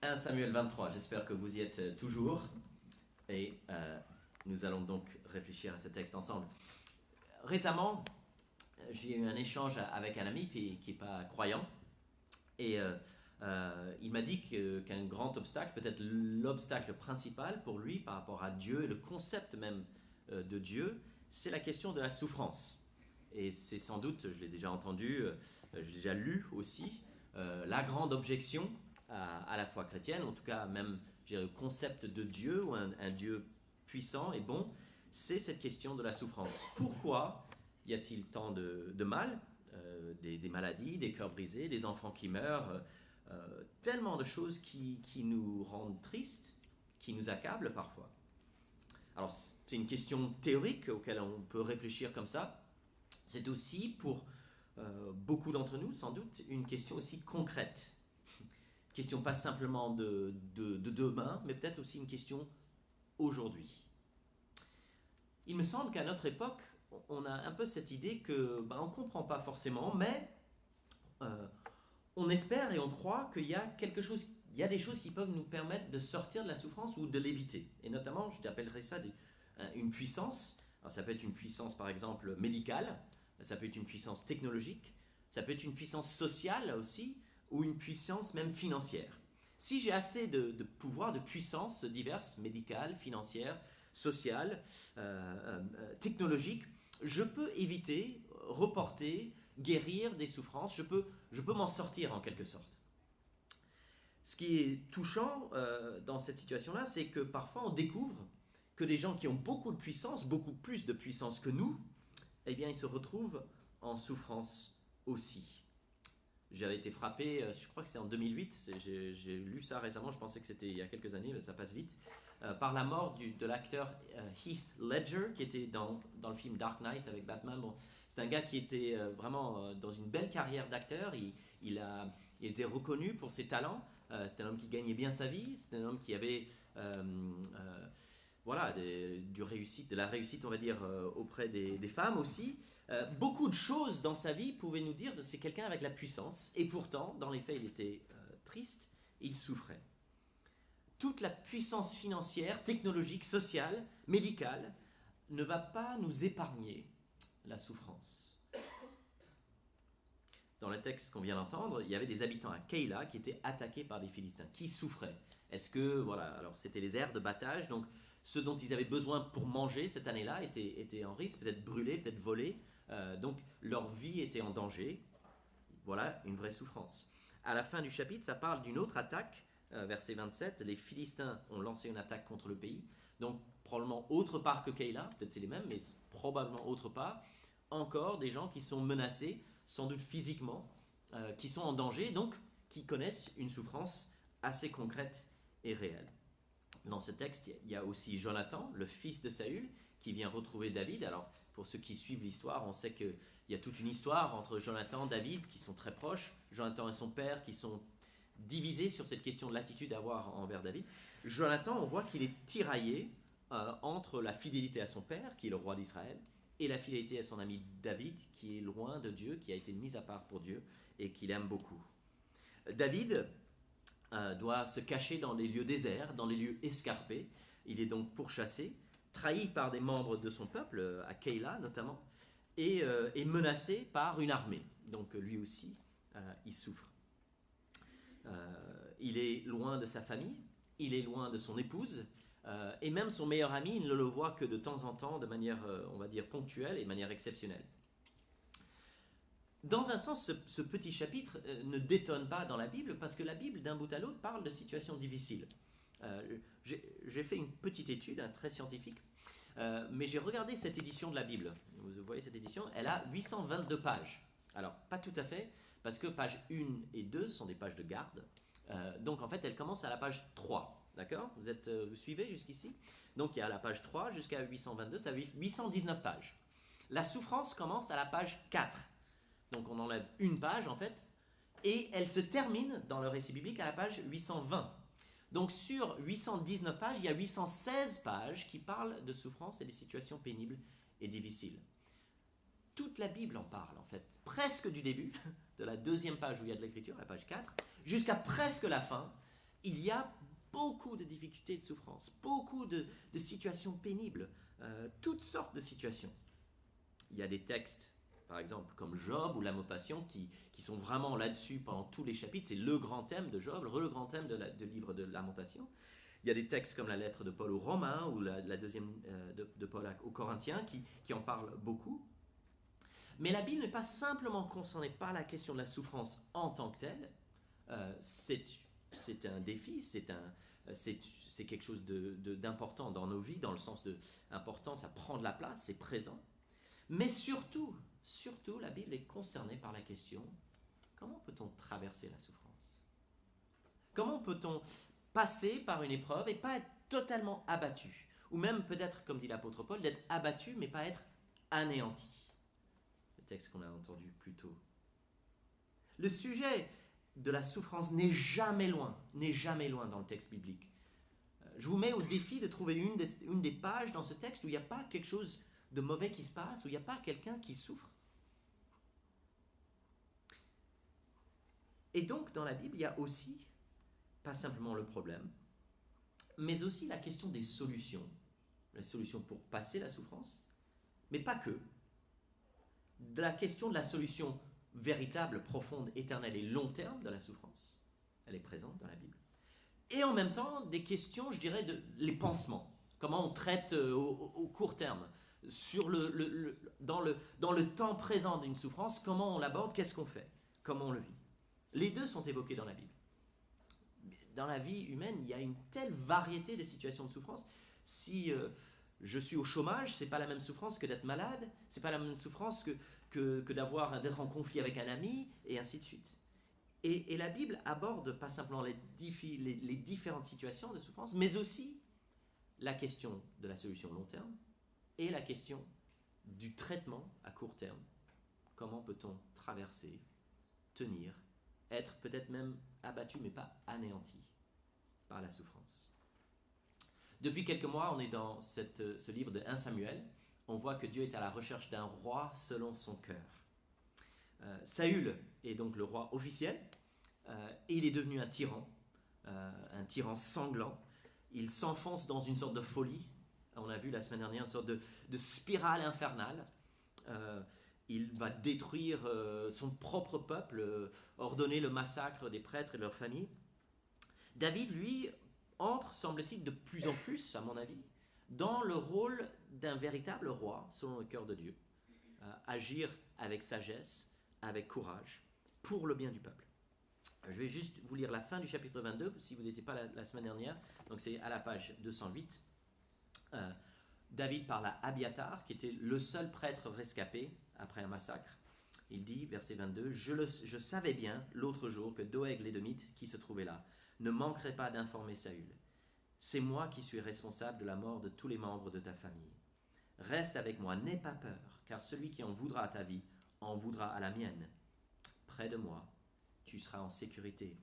1 Samuel 23, j'espère que vous y êtes toujours. Et nous allons donc réfléchir à ce texte ensemble. Récemment, j'ai eu un échange avec un ami qui n'est pas croyant. Et il m'a dit qu'un grand obstacle, peut-être l'obstacle principal pour lui par rapport à Dieu et le concept même de Dieu, c'est la question de la souffrance. Et c'est sans doute, je l'ai déjà entendu, je l'ai déjà lu aussi, la grande objection à la foi chrétienne, en tout cas même je dirais, le concept de Dieu ou un Dieu puissant et bon, c'est cette question de la souffrance. Pourquoi y a-t-il tant de mal, des maladies, des cœurs brisés, des enfants qui meurent, tellement de choses qui nous rendent tristes, qui nous accablent parfois. Alors c'est une question théorique auquel on peut réfléchir comme ça. C'est aussi pour beaucoup d'entre nous, sans doute, une question aussi concrète. Une question pas simplement de demain, mais peut-être aussi une question aujourd'hui. Il me semble qu'à notre époque, on a un peu cette idée que on ne comprend pas forcément, mais euh, on espère et on croit qu'il y a quelque chose, il y a des choses qui peuvent nous permettre de sortir de la souffrance ou de l'éviter. Et notamment, je appellerais ça une puissance. Alors, ça peut être une puissance, par exemple, médicale, ça peut être une puissance technologique, ça peut être une puissance sociale aussi, ou une puissance même financière. Si j'ai assez de pouvoir, de puissances diverses, médicales, financières, sociales, technologiques, je peux éviter, reporter, guérir des souffrances, je peux m'en sortir en quelque sorte. Ce qui est touchant dans cette situation-là, c'est que parfois on découvre que des gens qui ont beaucoup de puissance, beaucoup plus de puissance que nous, eh bien ils se retrouvent en souffrance aussi. J'avais été frappé, je crois que c'est en 2008, j'ai lu ça récemment, je pensais que c'était il y a quelques années, mais ça passe vite, par la mort de l'acteur Heath Ledger, qui était dans le film Dark Knight avec Batman. Bon, c'est un gars qui était vraiment dans une belle carrière d'acteur, il était reconnu pour ses talents, c'était un homme qui gagnait bien sa vie, c'était un homme qui avait voilà, de la réussite, on va dire, auprès des femmes aussi. Beaucoup de choses dans sa vie pouvaient nous dire que c'est quelqu'un avec la puissance, et pourtant, dans les faits, il était triste, il souffrait. Toute la puissance financière, technologique, sociale, médicale, ne va pas nous épargner la souffrance. Dans le texte qu'on vient d'entendre, il y avait des habitants à Keïla qui étaient attaqués par des Philistins, qui souffraient. Est-ce que, voilà, alors c'était les aires de battage, donc ce dont ils avaient besoin pour manger cette année-là était en risque, peut-être brûlés, peut-être volés, donc leur vie était en danger. Voilà une vraie souffrance. À la fin du chapitre, ça parle d'une autre attaque, verset 27, les Philistins ont lancé une attaque contre le pays, donc probablement autre part que Keïla, peut-être c'est les mêmes, mais probablement autre part, encore des gens qui sont menacés, sans doute physiquement, qui sont en danger, donc qui connaissent une souffrance assez concrète et réelle. Dans ce texte, il y a aussi Jonathan, le fils de Saül, qui vient retrouver David. Alors, pour ceux qui suivent l'histoire, on sait qu'il y a toute une histoire entre Jonathan et David qui sont très proches. Jonathan et son père qui sont divisés sur cette question de l'attitude à avoir envers David. Jonathan, on voit qu'il est tiraillé entre la fidélité à son père, qui est le roi d'Israël, et la fidélité à son ami David, qui est loin de Dieu, qui a été mis à part pour Dieu et qu'il aime beaucoup. David doit se cacher dans les lieux déserts, dans les lieux escarpés. Il est donc pourchassé, trahi par des membres de son peuple, à Keïla notamment, et menacé par une armée. Donc lui aussi, il souffre. Il est loin de sa famille, il est loin de son épouse, et même son meilleur ami, il ne le voit que de temps en temps, de manière, on va dire, ponctuelle et de manière exceptionnelle. Dans un sens, ce petit chapitre ne détonne pas dans la Bible, parce que la Bible, d'un bout à l'autre, parle de situations difficiles. J'ai fait une petite étude, très scientifique, mais j'ai regardé cette édition de la Bible. Vous voyez cette édition, elle a 822 pages. Alors, pas tout à fait, parce que pages 1 et 2 sont des pages de garde. Donc, en fait, elle commence à la page 3. D'accord, vous suivez jusqu'ici? Donc, il y a la page 3 jusqu'à 822, ça fait 819 pages. La souffrance commence à la page 4. Donc, on enlève une page, en fait, et elle se termine dans le récit biblique à la page 820. Donc sur 819 pages, il y a 816 pages qui parlent de souffrance et des situations pénibles et difficiles. Toute la Bible en parle en fait, presque du début, de la deuxième page où il y a de l'écriture, la page 4, jusqu'à presque la fin, il y a beaucoup de difficultés et de souffrances, beaucoup de situations pénibles, toutes sortes de situations. Il y a des textes, par exemple, comme Job ou Lamentation, qui sont vraiment là-dessus pendant tous les chapitres. C'est le grand thème de Job, le grand thème du livre de Lamentation. Il y a des textes comme la lettre de Paul aux Romains ou la deuxième de Paul aux Corinthiens qui en parlent beaucoup. Mais la Bible n'est pas simplement concernée par la question de la souffrance en tant que telle. C'est un défi, c'est quelque chose d'important dans nos vies, dans le sens important, ça prend de la place, c'est présent. Mais surtout, la Bible est concernée par la question, comment peut-on traverser la souffrance? Comment peut-on passer par une épreuve et pas être totalement abattu? Ou même peut-être, comme dit l'apôtre Paul, d'être abattu mais pas être anéanti. Le texte qu'on a entendu plus tôt. Le sujet de la souffrance n'est jamais loin dans le texte biblique. Je vous mets au défi de trouver une des pages dans ce texte où il n'y a pas quelque chose de mauvais qui se passe, où il n'y a pas quelqu'un qui souffre. Et donc, dans la Bible, il y a aussi, pas simplement le problème, mais aussi la question des solutions. La solution pour passer la souffrance, mais pas que. La question de la solution véritable, profonde, éternelle et long terme de la souffrance. Elle est présente dans la Bible. Et en même temps, des questions, je dirais, les pansements. Comment on traite au court terme, dans le temps présent d'une souffrance, comment on l'aborde, qu'est-ce qu'on fait, comment on le vit. Les deux sont évoqués dans la Bible. Dans la vie humaine, il y a une telle variété de situations de souffrance. Si je suis au chômage, c'est pas la même souffrance que d'être malade, c'est pas la même souffrance que d'être en conflit avec un ami, et ainsi de suite. Et la Bible aborde pas simplement les différentes situations de souffrance, mais aussi la question de la solution long terme et la question du traitement à court terme. Comment peut-on traverser, tenir, être peut-être même abattu, mais pas anéanti par la souffrance. Depuis quelques mois, on est dans ce livre de 1 Samuel. On voit que Dieu est à la recherche d'un roi selon son cœur. Saül est donc le roi officiel, et il est devenu un tyran sanglant. Il s'enfonce dans une sorte de folie. On a vu la semaine dernière une sorte de spirale infernale. Il va détruire son propre peuple, ordonner le massacre des prêtres et de leurs familles. David, lui, entre, semble-t-il, de plus en plus, à mon avis, dans le rôle d'un véritable roi, selon le cœur de Dieu. Agir avec sagesse, avec courage, pour le bien du peuple. Je vais juste vous lire la fin du chapitre 22, si vous n'étiez pas la semaine dernière. Donc c'est à la page 208. David parle à Abiathar, qui était le seul prêtre rescapé après un massacre. Il dit, verset 22, « Je savais bien l'autre jour que Doeg l'édomite, qui se trouvait là, ne manquerait pas d'informer Saül. C'est moi qui suis responsable de la mort de tous les membres de ta famille. Reste avec moi, n'aie pas peur, car celui qui en voudra à ta vie en voudra à la mienne. Près de moi, tu seras en sécurité. »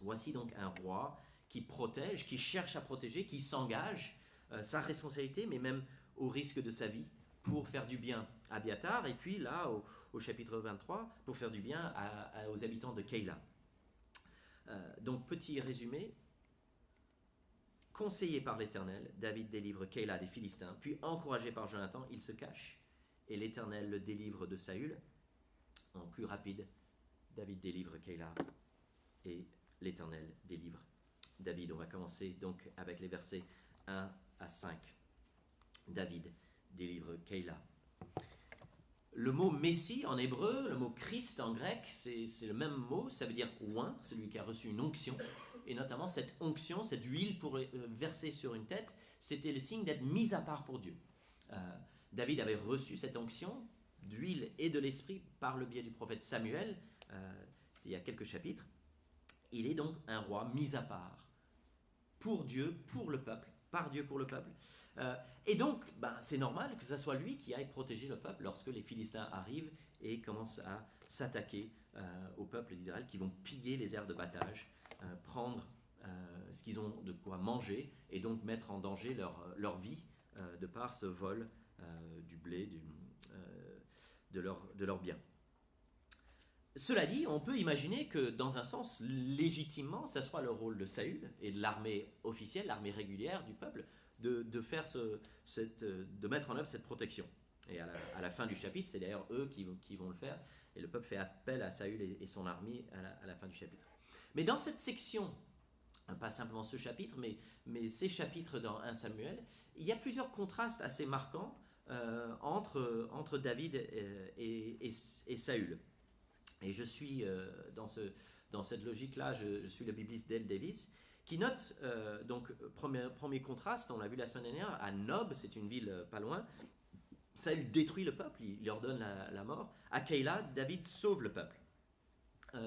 Voici donc un roi qui protège, qui cherche à protéger, qui s'engage, sa responsabilité, mais même au risque de sa vie, pour faire du bien à Abiathar, et puis là, au chapitre 23, pour faire du bien aux habitants de Keïla. Donc, petit résumé. Conseillé par l'Éternel, David délivre Keïla des Philistins, puis encouragé par Jonathan, il se cache, et l'Éternel le délivre de Saül. En plus rapide, David délivre Keïla, et l'Éternel délivre David. On va commencer donc avec les versets 1 à 5. David délivre Keïla. Le mot Messie en hébreu, le mot Christ en grec, c'est le même mot, ça veut dire oint, celui qui a reçu une onction. Et notamment cette onction, cette huile pour verser sur une tête, c'était le signe d'être mis à part pour Dieu. David avait reçu cette onction d'huile et de l'esprit par le biais du prophète Samuel, c'était il y a quelques chapitres. Il est donc un roi mis à part pour Dieu, pour le peuple, par Dieu pour le peuple. Et donc, c'est normal que ce soit lui qui aille protéger le peuple lorsque les Philistins arrivent et commencent à s'attaquer au peuple d'Israël, qui vont piller les aires de battage, prendre ce qu'ils ont de quoi manger et donc mettre en danger leur vie de par ce vol du blé, de leurs biens. Cela dit, on peut imaginer que dans un sens, légitimement, ça soit le rôle de Saül et de l'armée officielle, l'armée régulière du peuple, de faire de mettre en œuvre cette protection. Et à la fin du chapitre, c'est d'ailleurs eux qui vont le faire, et le peuple fait appel à Saül et son armée à la fin du chapitre. Mais dans cette section, pas simplement ce chapitre, mais ces chapitres dans 1 Samuel, il y a plusieurs contrastes assez marquants entre David et Saül. Et je suis dans cette logique-là, je suis le bibliste Dale Davis, qui note, donc, premier contraste, on l'a vu la semaine dernière, à Nob, c'est une ville pas loin, Saül détruit le peuple, il leur donne la mort. À Keïla, David sauve le peuple.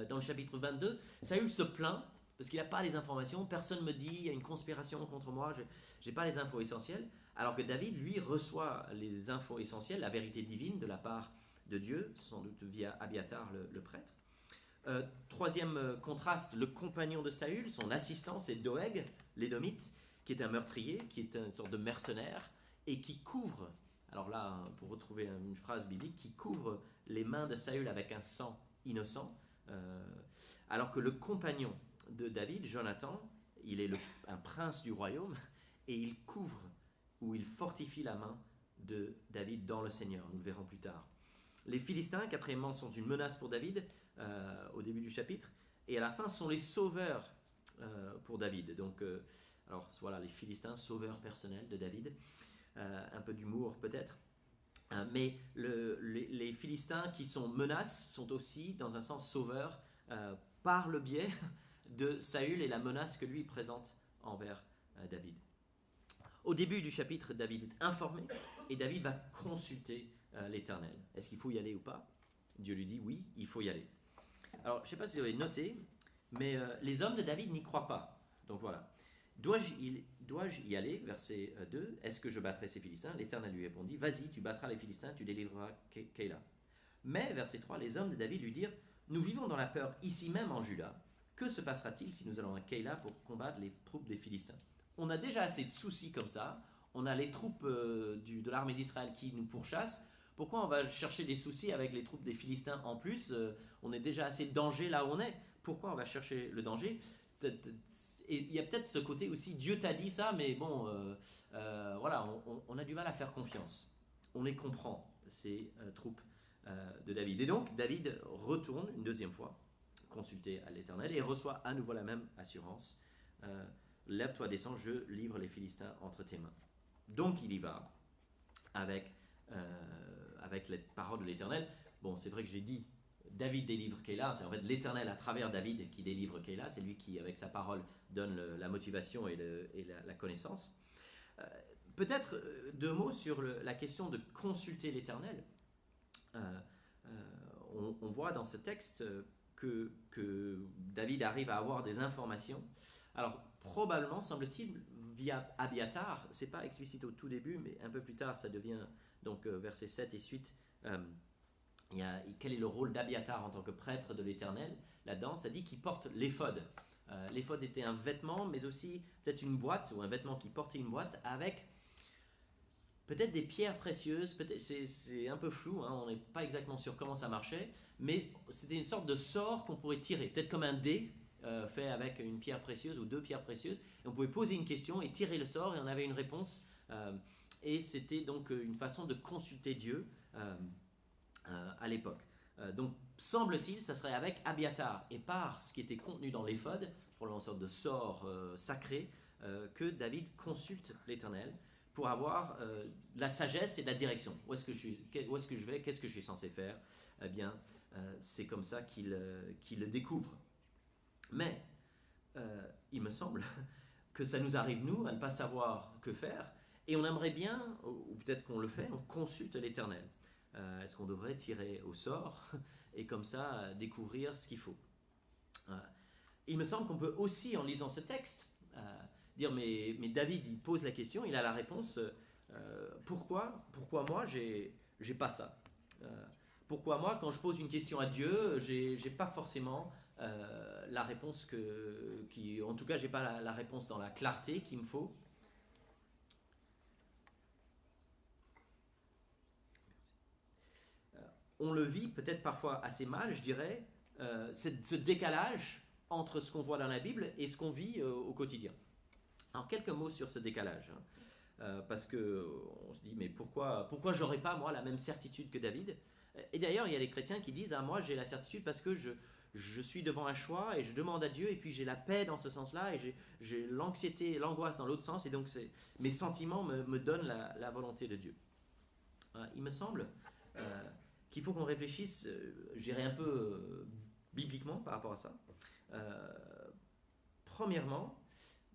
Dans le chapitre 22, Saül se plaint parce qu'il n'a pas les informations, personne ne me dit, il y a une conspiration contre moi, je n'ai pas les infos essentielles, alors que David, lui, reçoit les infos essentielles, la vérité divine de la part de Dieu, sans doute via Abiatar, le prêtre. Troisième contraste, le compagnon de Saül, son assistant, c'est Doeg, l'édomite, qui est un meurtrier, qui est une sorte de mercenaire, et qui couvre, alors là, pour retrouver une phrase biblique, qui couvre les mains de Saül avec un sang innocent, alors que le compagnon de David, Jonathan, il est un prince du royaume, et il couvre ou il fortifie la main de David dans le Seigneur, nous le verrons plus tard. Les Philistins, quatrièmement, sont une menace pour David au début du chapitre, et à la fin sont les sauveurs pour David. Donc, alors voilà, les Philistins, sauveurs personnels de David, un peu d'humour peut-être. Mais les Philistins qui sont menaces sont aussi, dans un sens, sauveurs par le biais de Saül et la menace que lui présente envers David. Au début du chapitre, David est informé et David va consulter l'Éternel. Est-ce qu'il faut y aller ou pas? Dieu lui dit oui, il faut y aller. Alors, je ne sais pas si vous avez noté, mais les hommes de David n'y croient pas. Donc voilà. Dois-je y aller? Verset 2. Est-ce que je battrai ces Philistins? L'Éternel lui répondit, vas-y, tu battras les Philistins, tu délivreras Keïla. Mais, verset 3, les hommes de David lui dirent, nous vivons dans la peur ici même en Juda. Que se passera-t-il si nous allons à Keïla pour combattre les troupes des Philistins? On a déjà assez de soucis comme ça. On a les troupes de l'armée d'Israël qui nous pourchassent. Pourquoi on va chercher des soucis avec les troupes des Philistins en plus? On est déjà assez de danger là où on est. Pourquoi on va chercher le danger? Et il y a peut-être ce côté aussi, Dieu t'a dit ça, mais bon, voilà, on a du mal à faire confiance. On les comprend, ces troupes de David. Et donc, David retourne une deuxième fois consulter à l'Éternel et reçoit à nouveau la même assurance. Lève-toi, descends, je livre les Philistins entre tes mains. Donc il y va avec les paroles de l'Éternel. Bon, c'est vrai que j'ai dit David délivre Keïla, c'est en fait l'Éternel à travers David qui délivre Keïla, c'est lui qui avec sa parole donne la motivation et la connaissance. Peut-être deux mots sur la question de consulter l'Éternel. On voit dans ce texte que David arrive à avoir des informations. Alors, probablement, semble-t-il, via Abiatar, c'est pas explicite au tout début, mais un peu plus tard, ça devient, donc, versets 7 et suite, quel est le rôle d'Abiatar en tant que prêtre de l'Éternel là-dedans? Ça dit qu'il porte l'éphod. L'éphod était un vêtement, mais aussi peut-être une boîte, ou un vêtement qui portait une boîte avec peut-être des pierres précieuses, c'est un peu flou, hein, on n'est pas exactement sûr comment ça marchait, mais c'était une sorte de sort qu'on pourrait tirer, peut-être comme un dé fait avec une pierre précieuse ou deux pierres précieuses, et on pouvait poser une question et tirer le sort et on avait une réponse, et c'était donc une façon de consulter Dieu à l'époque. Donc semble-t-il, ça serait avec Abiatar et par ce qui était contenu dans l'éphod, pour une sorte de sort sacré, que David consulte l'Éternel pour avoir la sagesse et la direction. Où est-ce que je vais? Qu'est-ce que je suis censé faire? Eh bien, c'est comme ça qu'il le découvre. Mais il me semble que ça nous arrive, nous, à ne pas savoir que faire, et on aimerait bien, ou peut-être qu'on le fait, on consulte l'Éternel. Est-ce qu'on devrait tirer au sort et comme ça découvrir ce qu'il faut? Il me semble qu'on peut aussi, en lisant ce texte, dire mais David, il pose la question, il a la réponse. Pourquoi moi j'ai pas ça? Pourquoi moi, quand je pose une question à Dieu, j'ai pas forcément la réponse en tout cas, j'ai pas la réponse dans la clarté qu'il me faut. On le vit peut-être parfois assez mal, je dirais, ce décalage entre ce qu'on voit dans la Bible et ce qu'on vit au quotidien. Alors, quelques mots sur ce décalage. Parce qu'on se dit, mais pourquoi j'aurais pas, moi, la même certitude que David? Et d'ailleurs, il y a des chrétiens qui disent, ah, moi, j'ai la certitude parce que je suis devant un choix et je demande à Dieu, et puis j'ai la paix dans ce sens-là, et j'ai l'anxiété, l'angoisse dans l'autre sens, et donc mes sentiments me donnent la volonté de Dieu. Il me semble qu'il faut qu'on réfléchisse, je dirais un peu bibliquement par rapport à ça. Premièrement,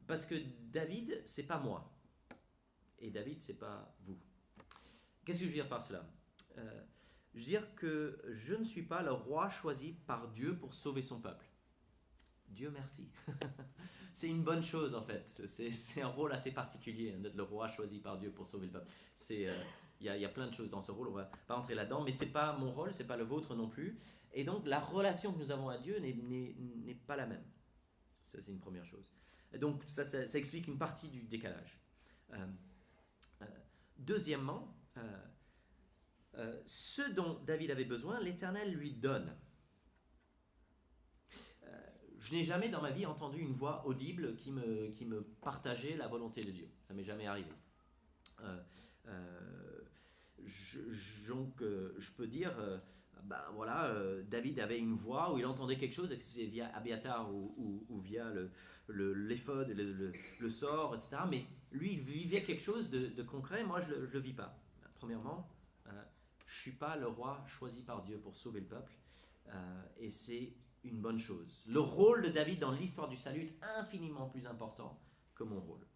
parce que David, c'est pas moi. Et David, c'est pas vous. Qu'est-ce que je veux dire par cela? Je veux dire que je ne suis pas le roi choisi par Dieu pour sauver son peuple. Dieu merci. C'est une bonne chose en fait. C'est un rôle assez particulier d'être le roi choisi par Dieu pour sauver le peuple. Il y a plein de choses dans ce rôle, on va pas entrer là-dedans, mais c'est pas mon rôle, c'est pas le vôtre non plus. Et donc la relation que nous avons à Dieu n'est pas la même. Ça, c'est une première chose. Et donc ça explique une partie du décalage. Deuxièmement, ce dont David avait besoin, l'Éternel lui donne. Je n'ai jamais dans ma vie entendu une voix audible qui me partageait la volonté de Dieu. Ça m'est jamais arrivé. Je peux dire, David avait une voix où il entendait quelque chose, et que c'est via Abiathar ou via l'éphod, le sort, etc. Mais lui, il vivait quelque chose de concret. Moi, je ne le vis pas. Premièrement, je ne suis pas le roi choisi par Dieu pour sauver le peuple. Et c'est une bonne chose. Le rôle de David dans l'histoire du salut est infiniment plus important que mon rôle.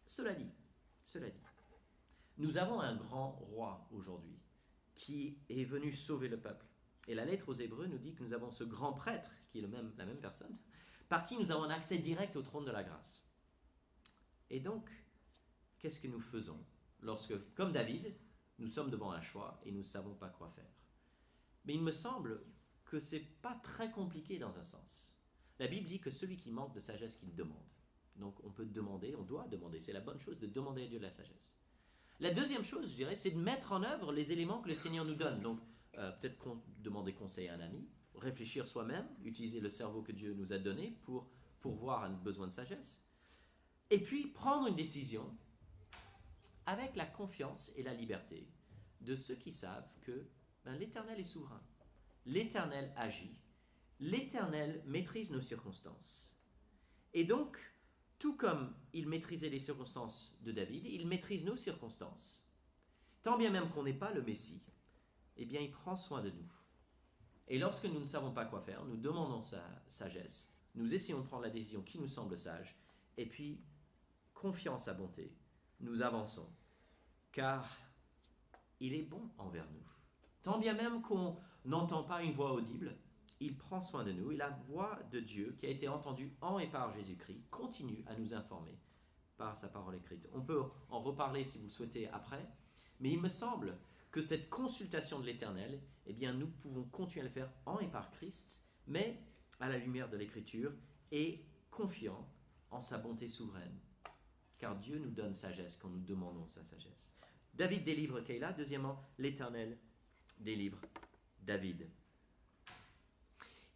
Cela dit, nous avons un grand roi aujourd'hui qui est venu sauver le peuple. Et la lettre aux Hébreux nous dit que nous avons ce grand prêtre, qui est la même personne, par qui nous avons un accès direct au trône de la grâce. Et donc, qu'est-ce que nous faisons lorsque, comme David, nous sommes devant un choix et nous ne savons pas quoi faire? Mais il me semble que ce n'est pas très compliqué dans un sens. La Bible dit que celui qui manque de sagesse, qu'il demande. Donc on peut demander, on doit demander, c'est la bonne chose de demander à Dieu de la sagesse. La deuxième chose, je dirais, c'est de mettre en œuvre les éléments que le Seigneur nous donne. Donc peut-être demander conseil à un ami, réfléchir soi-même, utiliser le cerveau que Dieu nous a donné pour voir un besoin de sagesse. Et puis prendre une décision avec la confiance et la liberté de ceux qui savent que l'Éternel est souverain. L'Éternel agit. L'Éternel maîtrise nos circonstances. Et donc, tout comme il maîtrisait les circonstances de David, il maîtrise nos circonstances. Tant bien même qu'on n'est pas le Messie, eh bien, il prend soin de nous. Et lorsque nous ne savons pas quoi faire, nous demandons sa sagesse, nous essayons de prendre la décision qui nous semble sage, et puis, confiant sa bonté, nous avançons, car il est bon envers nous. Tant bien même qu'on n'entend pas une voix audible, il prend soin de nous, et la voix de Dieu, qui a été entendue en et par Jésus-Christ, continue à nous informer par sa parole écrite. On peut en reparler si vous le souhaitez après, mais il me semble que cette consultation de l'Éternel, eh bien, nous pouvons continuer à le faire en et par Christ, mais à la lumière de l'Écriture, et confiant en sa bonté souveraine, car Dieu nous donne sagesse quand nous demandons sa sagesse. David délivre Keïla. Deuxièmement, l'Éternel délivre David.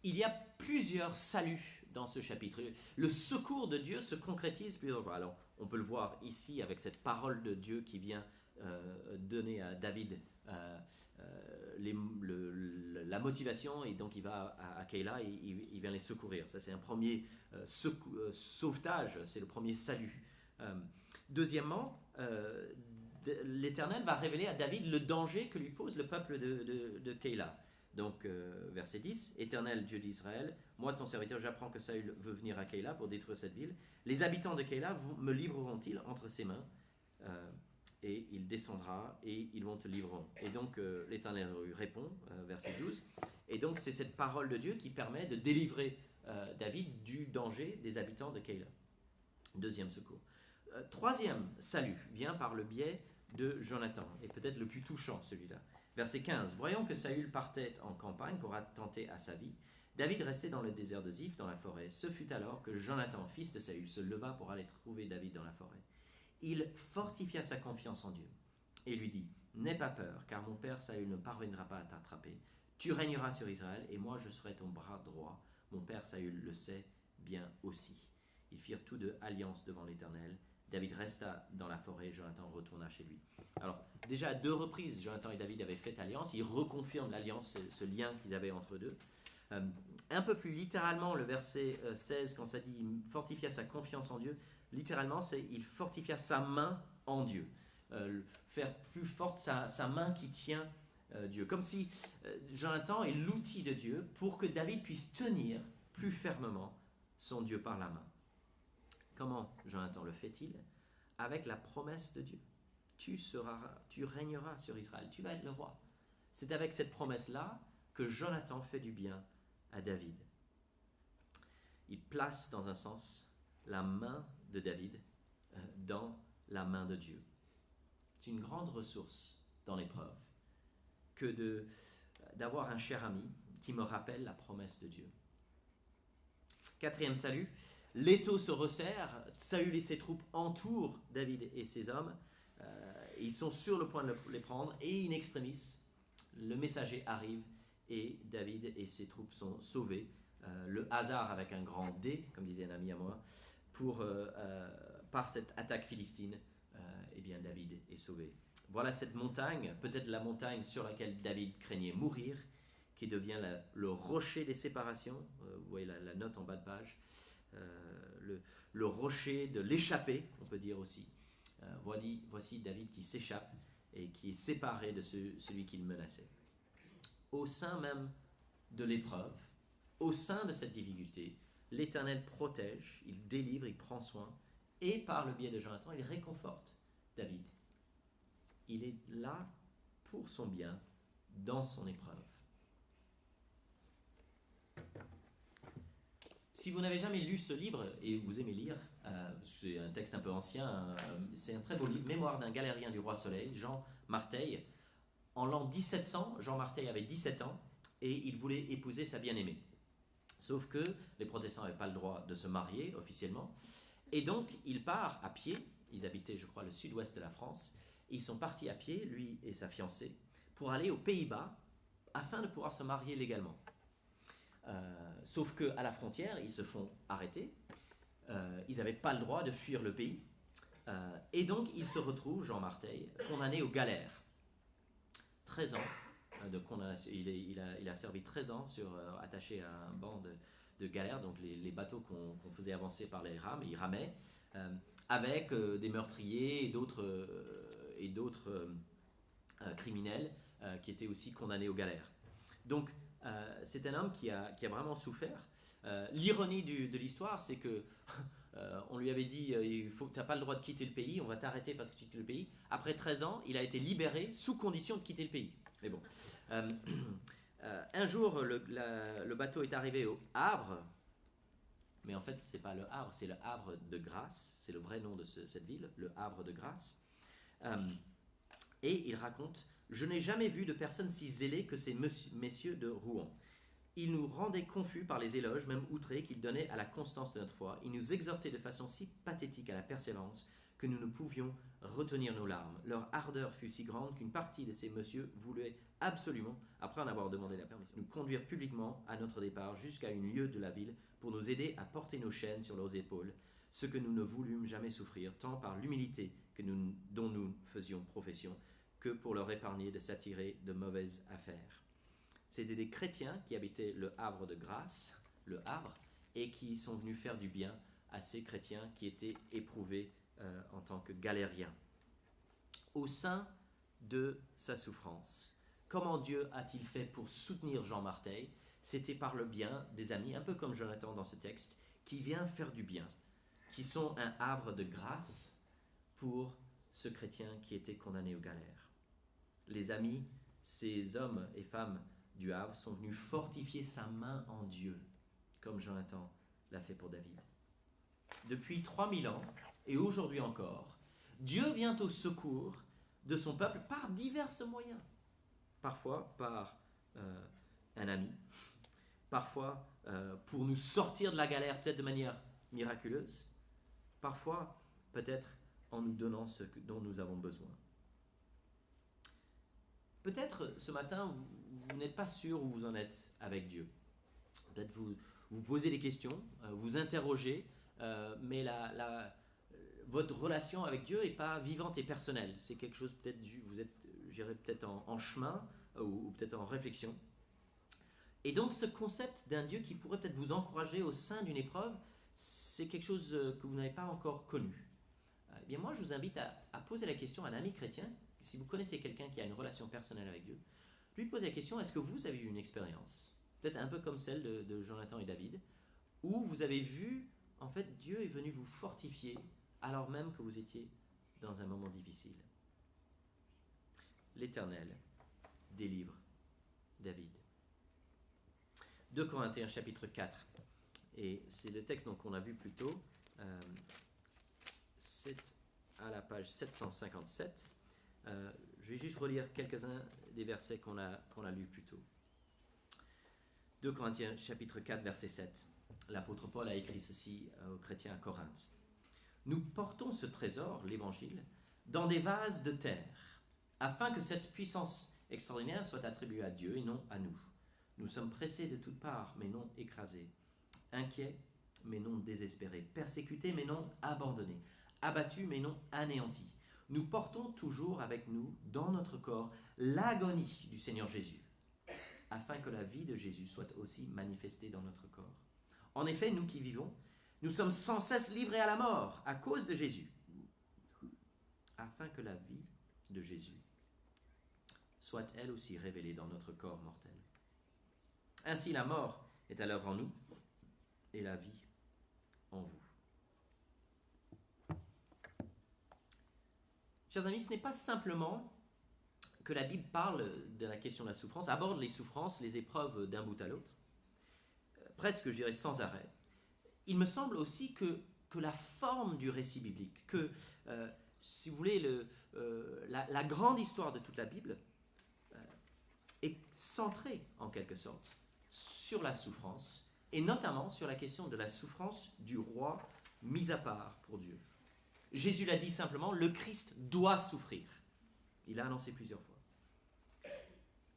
Il y a plusieurs saluts dans ce chapitre. Le secours de Dieu se concrétise plusieurs fois. Alors, on peut le voir ici avec cette parole de Dieu qui vient donner à David la motivation, et donc il va à Keïla et il vient les secourir. Ça, c'est un premier sauvetage, c'est le premier salut. Deuxièmement, l'Éternel va révéler à David le danger que lui pose le peuple de Keïla. Donc, verset 10, « Éternel Dieu d'Israël, moi ton serviteur, j'apprends que Saül veut venir à Keïla pour détruire cette ville. Les habitants de Keïla me livreront-ils entre ses mains et il descendra et ils vont te livrer. » Et donc, l'Éternel répond, verset 12. Et donc, c'est cette parole de Dieu qui permet de délivrer David du danger des habitants de Keïla. Deuxième secours. Troisième salut vient par le biais de Jonathan, et peut-être le plus touchant celui-là. Verset 15. « Voyons que Saül partait en campagne pour attenter à sa vie. David restait dans le désert de Ziph, dans la forêt. Ce fut alors que Jonathan, fils de Saül, se leva pour aller trouver David dans la forêt. Il fortifia sa confiance en Dieu et lui dit, n'aie pas peur, car mon père Saül ne parviendra pas à t'attraper. Tu régneras sur Israël, et moi je serai ton bras droit. Mon père Saül le sait bien aussi. » Ils firent tous deux alliance devant l'Éternel. David resta dans la forêt, Jonathan retourna chez lui. Alors, déjà à 2 reprises, Jonathan et David avaient fait alliance. Ils reconfirment l'alliance, ce lien qu'ils avaient entre eux deux. Un peu plus littéralement, le verset 16, quand ça dit « il fortifia sa confiance en Dieu », littéralement, c'est « il fortifia sa main en Dieu ». Faire plus forte sa main qui tient Dieu. Comme si Jonathan est l'outil de Dieu pour que David puisse tenir plus fermement son Dieu par la main. Comment Jonathan le fait-il? Avec la promesse de Dieu. Tu régneras sur Israël, tu vas être le roi. C'est avec cette promesse-là que Jonathan fait du bien à David. Il place dans un sens la main de David dans la main de Dieu. C'est une grande ressource dans l'épreuve que d'avoir un cher ami qui me rappelle la promesse de Dieu. 4e salut, l'étau se resserre, Saül et ses troupes entourent David et ses hommes, ils sont sur le point de les prendre, et in extremis, le messager arrive et David et ses troupes sont sauvés. Le hasard avec un grand D, comme disait un ami à moi, par cette attaque philistine, eh bien David est sauvé. Voilà cette montagne, peut-être la montagne sur laquelle David craignait mourir, qui devient le rocher des séparations. Vous voyez la note en bas de page. Le rocher de l'échappée, on peut dire aussi. Voici David qui s'échappe et qui est séparé de celui qui le menaçait. Au sein même de l'épreuve, au sein de cette difficulté, l'Éternel protège, il délivre, il prend soin, et par le biais de Jonathan, il réconforte David. Il est là pour son bien dans son épreuve. Si vous n'avez jamais lu ce livre et vous aimez lire, c'est un texte un peu ancien, c'est un très beau livre, Mémoire d'un galérien du roi Soleil, Jean Marteil. En l'an 1700, Jean Marteil avait 17 ans et il voulait épouser sa bien-aimée. Sauf que les protestants n'avaient pas le droit de se marier officiellement. Et donc, il part à pied. Ils habitaient, je crois, le sud-ouest de la France. Ils sont partis à pied, lui et sa fiancée, pour aller aux Pays-Bas afin de pouvoir se marier légalement. Sauf qu'à la frontière, ils se font arrêter. Ils n'avaient pas le droit de fuir le pays. Et donc, il se retrouve, Jean Marteil, condamné aux galères. 13 ans de condamnation. Il a servi 13 ans attaché à un banc de galères, donc les bateaux qu'on faisait avancer par les rames, il ramait, avec des meurtriers et d'autres criminels qui étaient aussi condamnés aux galères. Donc, c'est un homme qui a vraiment souffert. L'ironie de l'histoire, c'est que on lui avait dit tu n'as pas le droit de quitter le pays, on va t'arrêter parce que tu quittes le pays. Après 13 ans, il a été libéré sous condition de quitter le pays. Mais bon. Un jour, le bateau est arrivé au Havre, mais en fait, ce n'est pas le Havre, c'est le Havre de Grasse. C'est le vrai nom de cette ville, le Havre de Grasse. Et il raconte: je n'ai jamais vu de personne si zélée que ces messieurs de Rouen. Ils nous rendaient confus par les éloges, même outrés, qu'ils donnaient à la constance de notre foi. Ils nous exhortaient de façon si pathétique à la persévérance que nous ne pouvions retenir nos larmes. Leur ardeur fut si grande qu'une partie de ces messieurs voulait absolument, après en avoir demandé la permission, nous conduire publiquement à notre départ jusqu'à une lieue de la ville pour nous aider à porter nos chaînes sur leurs épaules, ce que nous ne voulûmes jamais souffrir, tant par l'humilité dont nous faisions profession, que pour leur épargner de s'attirer de mauvaises affaires. C'était des chrétiens qui habitaient le Havre de Grasse, le Havre, et qui sont venus faire du bien à ces chrétiens qui étaient éprouvés en tant que galériens. Au sein de sa souffrance, comment Dieu a-t-il fait pour soutenir Jean Marteil? C'était par le bien des amis, un peu comme Jonathan dans ce texte, qui vient faire du bien, qui sont un havre de grâce pour ce chrétien qui était condamné aux galères. Les amis, ces hommes et femmes du Havre, sont venus fortifier sa main en Dieu, comme Jonathan l'a fait pour David. Depuis 3000 ans, et aujourd'hui encore, Dieu vient au secours de son peuple par divers moyens. Parfois par un ami, parfois pour nous sortir de la galère, peut-être de manière miraculeuse, parfois peut-être en nous donnant ce dont nous avons besoin. peut-être ce matin, vous n'êtes pas sûr où vous en êtes avec Dieu. Peut-être vous posez des questions, vous interrogez, mais votre relation avec Dieu n'est pas vivante et personnelle. C'est quelque chose peut-être, vous êtes, je dirais, peut-être en chemin ou peut-être en réflexion. Et donc ce concept d'un Dieu qui pourrait peut-être vous encourager au sein d'une épreuve, c'est quelque chose que vous n'avez pas encore connu. Eh bien moi je vous invite à poser la question à un ami chrétien, si vous connaissez quelqu'un qui a une relation personnelle avec Dieu, lui poser la question, est-ce que vous avez eu une expérience, peut-être un peu comme celle de Jonathan et David, où vous avez vu, en fait, Dieu est venu vous fortifier alors même que vous étiez dans un moment difficile. L'Éternel délivre David. 2 Corinthiens chapitre 4, et c'est le texte qu'on a vu plus tôt, c'est à la page 757. Je vais juste relire quelques-uns des versets qu'on a lus plus tôt. 2 Corinthiens chapitre 4, verset 7. L'apôtre Paul a écrit ceci aux chrétiens à Corinthe. « Nous portons ce trésor, l'Évangile, dans des vases de terre, afin que cette puissance extraordinaire soit attribuée à Dieu et non à nous. Nous sommes pressés de toutes parts, mais non écrasés, inquiets, mais non désespérés, persécutés, mais non abandonnés, abattus, mais non anéantis. Nous portons toujours avec nous, dans notre corps, l'agonie du Seigneur Jésus, afin que la vie de Jésus soit aussi manifestée dans notre corps. En effet, nous qui vivons, nous sommes sans cesse livrés à la mort à cause de Jésus, afin que la vie de Jésus soit elle aussi révélée dans notre corps mortel. Ainsi, la mort est à l'œuvre en nous et la vie en vous. » Chers amis, ce n'est pas simplement que la Bible parle de la question de la souffrance, aborde les souffrances, les épreuves d'un bout à l'autre, presque, je dirais, sans arrêt. Il me semble aussi que la forme du récit biblique, que, si vous voulez, la grande histoire de toute la Bible est centrée, en quelque sorte, sur la souffrance, et notamment sur la question de la souffrance du roi mis à part pour Dieu. Jésus l'a dit simplement, le Christ doit souffrir. Il l'a annoncé plusieurs fois.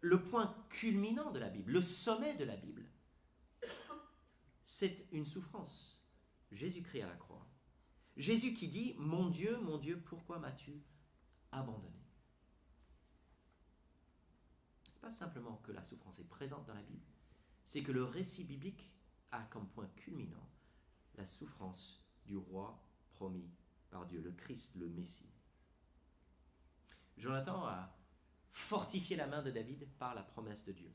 Le point culminant de la Bible, le sommet de la Bible, c'est une souffrance. Jésus-Christ à la croix. Jésus qui dit, mon Dieu, pourquoi m'as-tu abandonné ?» Ce n'est pas simplement que la souffrance est présente dans la Bible, c'est que le récit biblique a comme point culminant la souffrance du roi promis par Dieu, le Christ, le Messie. Jonathan a fortifié la main de David par la promesse de Dieu.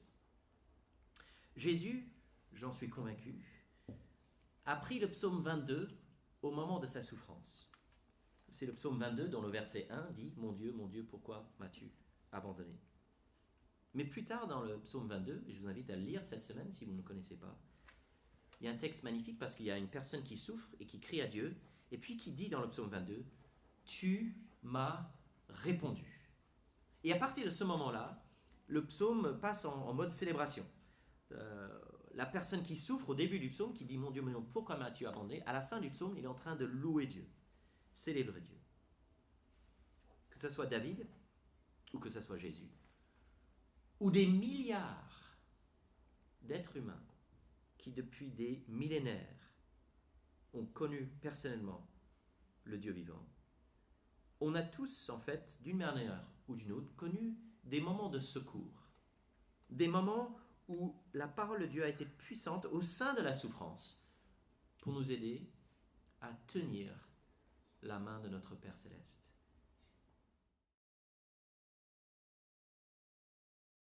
Jésus, j'en suis convaincu, a pris le psaume 22 au moment de sa souffrance. C'est le psaume 22 dont le verset 1 dit « Mon Dieu, pourquoi m'as-tu abandonné ?» Mais plus tard dans le psaume 22, et je vous invite à le lire cette semaine si vous ne le connaissez pas, il y a un texte magnifique parce qu'il y a une personne qui souffre et qui crie à Dieu, et puis qui dit dans le psaume 22 « Tu m'as répondu ». Et à partir de ce moment-là, le psaume passe en mode célébration. La personne qui souffre au début du psaume, qui dit « Mon Dieu, pourquoi m'as-tu abandonné ?» À la fin du psaume, il est en train de louer Dieu, célébrer Dieu. Que ce soit David ou que ce soit Jésus, ou des milliards d'êtres humains qui, depuis des millénaires, ont connu personnellement le Dieu vivant. On a tous, en fait, d'une manière ou d'une autre, connu des moments de secours, des moments où la parole de Dieu a été puissante au sein de la souffrance pour nous aider à tenir la main de notre Père Céleste.